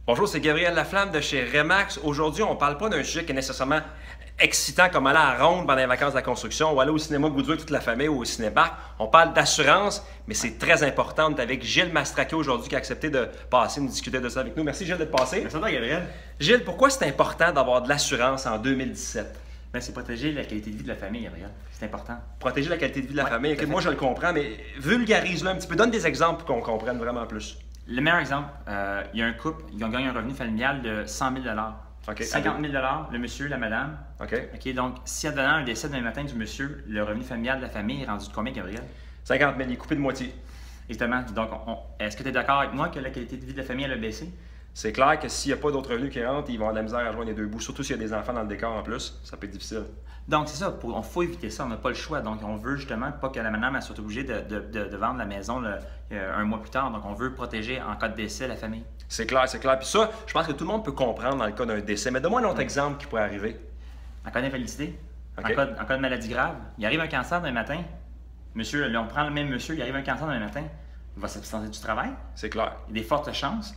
Bonjour, c'est Gabriel Laflamme de chez Remax. Aujourd'hui, on ne parle pas d'un sujet qui est nécessairement excitant comme aller à Ronde pendant les vacances de la construction ou aller au cinéma Goudou avec toute la famille ou au cinéparc. On parle d'assurance, mais c'est très important. On est avec Gilles Mastraquet aujourd'hui qui a accepté de passer, nous discuter de ça avec nous. Merci Gilles d'être passé. Merci à toi, Gabriel. Gilles, pourquoi c'est important d'avoir de l'assurance en 2017? Ben, c'est protéger la qualité de vie de la famille, Gabriel. C'est important. Protéger la qualité de vie de la Ouais, famille. tout à fait. Moi, je le comprends, mais vulgarise-le un petit peu. Donne des exemples pour qu'on comprenne vraiment plus. Le meilleur exemple, il y a un couple, ils ont gagné un revenu familial de 100 000 OK. 50 000 le monsieur, la madame. OK. OK, donc, si advenant un décès demain matin du monsieur, le revenu familial de la famille est rendu de combien, Gabriel? 50 000, il est coupé de moitié. Exactement. Donc, est-ce que tu es d'accord avec moi que la qualité de vie de la famille elle a baissé? C'est clair que s'il n'y a pas d'autres revenus qui rentrent, ils vont avoir de la misère à joindre les deux bouts. Surtout s'il y a des enfants dans le décor en plus, ça peut être difficile. Donc, c'est ça. Il faut éviter ça. On n'a pas le choix. Donc, on veut justement pas que la madame elle soit obligée de vendre la maison un mois plus tard. Donc, on veut protéger en cas de décès la famille. C'est clair, c'est clair. Puis ça, je pense que tout le monde peut comprendre dans le cas d'un décès. Mais donne-moi un autre exemple qui pourrait arriver. En cas d'invalidité, OK. en cas de maladie grave, il arrive un cancer demain matin. Monsieur, là, on prend le même monsieur, il arrive un cancer demain matin. Il va s'absenter du travail. C'est clair. Il y a des fortes chances.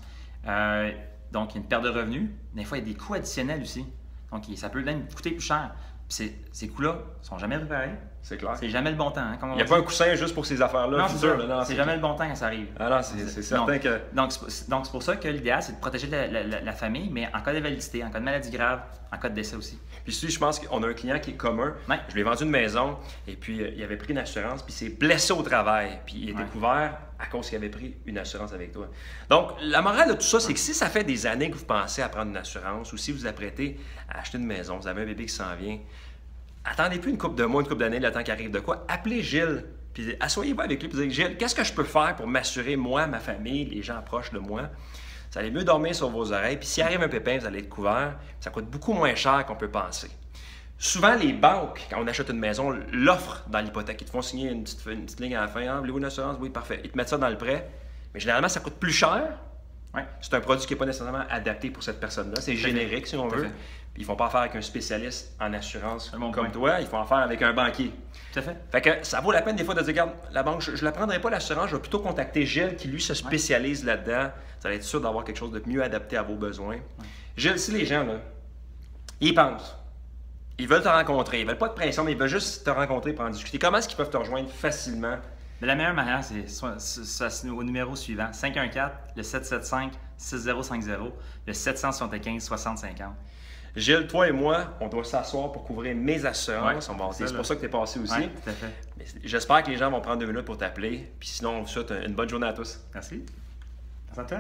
Donc, il y a une perte de revenus. Des fois, il y a des coûts additionnels aussi. Donc, ça peut même coûter plus cher. Puis ces coûts-là ne sont jamais réparés. C'est clair. C'est jamais le bon temps. Hein, Il n'y a pas un coussin juste pour ces affaires-là. Non, c'est c'est sûr, ça. là. Non, C'est jamais le bon temps quand ça arrive. Ah non, c'est certain que... Donc, c'est pour ça que l'idéal, c'est de protéger la famille, mais en cas d'invalidité, en cas de maladie grave, en cas de décès aussi. Puis ici, je pense qu'on a un client qui est commun. Ouais. Je lui ai vendu une maison et puis il avait pris une assurance puis il s'est blessé au travail. Puis il était couvert à cause qu'il avait pris une assurance avec toi. Donc, la morale de tout ça, c'est que si ça fait des années que vous pensez à prendre une assurance ou si vous apprêtez à acheter une maison, vous avez un bébé qui s'en vient, attendez plus une couple de mois, une couple d'années, le temps qu'il arrive de quoi. Appelez Gilles, puis asseyez-vous avec lui, puis dites Gilles, qu'est-ce que je peux faire pour m'assurer, moi, ma famille, les gens proches de moi? Vous allez mieux dormir sur vos oreilles, puis s'il arrive un pépin, vous allez être couvert. Ça coûte beaucoup moins cher qu'on peut penser. Souvent, les banques, quand on achète une maison, l'offrent dans l'hypothèque. Ils te font signer une petite ligne à la fin. Ah, voulez-vous une assurance? Oui, parfait. Ils te mettent ça dans le prêt. Mais généralement, ça coûte plus cher. Ouais. C'est un produit qui n'est pas nécessairement adapté pour cette personne-là. C'est générique, si on veut. Puis ils ne font pas affaire avec un spécialiste en assurance comme toi. Ils font affaire avec un banquier. Tout à fait. Fait que ça vaut la peine des fois de dire, regarde, la banque, je ne la prendrai pas l'assurance, je vais plutôt contacter Gilles qui lui se spécialise là-dedans. Vous allez être sûr d'avoir quelque chose de mieux adapté à vos besoins. Gilles, si les gens, là, ils pensent, ils veulent te rencontrer, ils veulent pas de pression, mais ils veulent juste te rencontrer pour en discuter. Comment est-ce qu'ils peuvent te rejoindre facilement? Mais la meilleure manière, c'est au numéro suivant, 514-775-6050, le 775-6050. Gilles, toi et moi, on doit s'asseoir pour couvrir mes assurances. Ouais, C'est pour ça que tu es passé aussi. Ouais, tout à fait. J'espère que les gens vont prendre 2 minutes pour t'appeler. Puis sinon, on vous souhaite une bonne journée à tous. Merci. Merci à toi.